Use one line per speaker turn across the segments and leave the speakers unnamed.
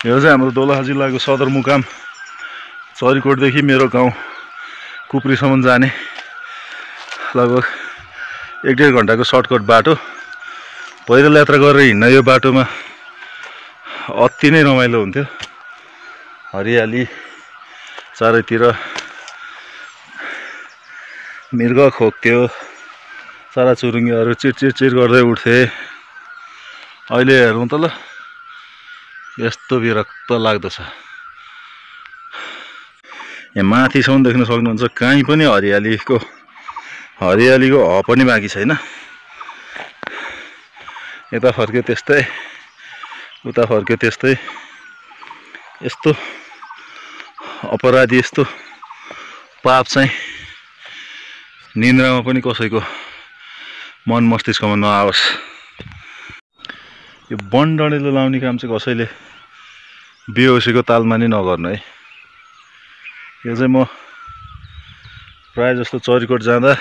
यो चाहिँ हाम्रो दोलखा जिल्लाको सदरमुकाम चरीकोटदेखि मेरो गाउँ कुप्रीसम्म जाने लगभग 1-1.5 घन्टाको सर्टकट बाटो। पैदल यात्रा गरेर हिँड्न यो बाटोमा अति नै रमाइलो हुन्थ्यो। हरियाली चारैतिर, मृग खोक्थ्यो, चराचुरुङ्गीहरू चिरचिर गर्दै उठ्थे। अहिले हेरौँ त ल, यस्तो विरक्त लाग्दछ। यहाँ माथिसम्म देख्न सक्नुहुन्छ, कहीँ पनि हरियालीको ह पनि बाँकी छैन। यता फर्क्यो त्यस्तै, उता फर्क्यो त्यस्तै। यस्तो अपराधी, यस्तो पाप चाहिँ निन्द्रामा पनि कसैको मन मस्तिष्कमा नआओस्। यो वन डढेलो लाउने काम चाहिँ कसैले बेहोसीको तालमा नि नगर्नु है। यो चाहिँ म प्राय जस्तो चरीकोट जाँदा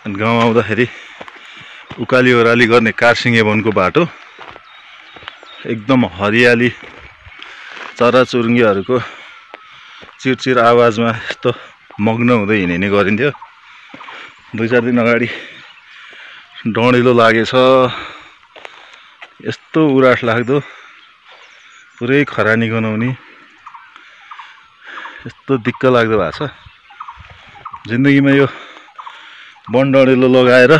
गाउँ आउँदाखेरि उकाली ओह्राली गर्ने कारसिङे वनको बाटो, एकदम हरियाली, चराचुरुङ्गीहरूको चिरचिर आवाजमा यस्तो मग्न हुँदै हिँड्ने गरिन्थ्यो। 2-4 दिन अगाडि डढेलो लागेछ, यस्तो उराठ लाग्दो, पुरै खरानी गनाउने, यस्तो दिक्क लाग्दो भएको छ। जिन्दगीमा यो वन डढेलो लगाएर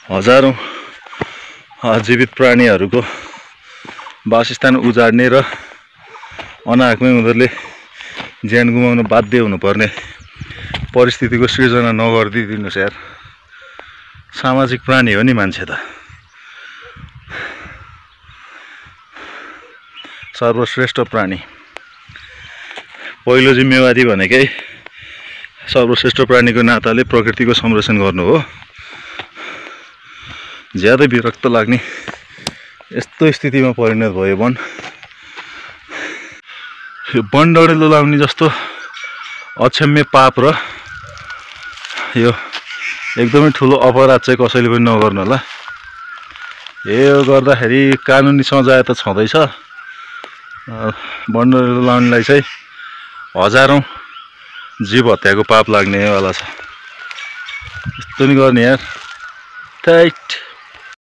हजारौं जीवित प्राणीहरूको वासस्थान उजाड्ने र अनाहकमै उनीहरूले ज्यान गुमाउन बाध्य हुनुपर्ने परिस्थितिको सृजना नगरिदिनुहोस् यार। सामाजिक प्राणी हो नि मान्छे त। सर्वश्रेष्ठ प्राणी। पहिलो जिम्मेवारी भनेकै सर्वश्रेष्ठ प्राणीको नाताले प्रकृतिको संरक्षण गर्नु हो। ज्यादै विरक्त लाग्ने यस्तो स्थितिमा परिणत भयो वन। यो वन डढेलो लाउने जस्तो अक्षम्य पाप र यो एकदमै ठुलो अपराध चाहिँ कसैले पनि नगर्नु होला। यो गर्दाखेरि कानुनी सजाय त छँदैछ, वन डढेलो लाउनेलाई चाहिँ हजारौं जीव हत्याको पाप लाग्नेवाला छ। यस्तो नि गर्ने यार, थैट।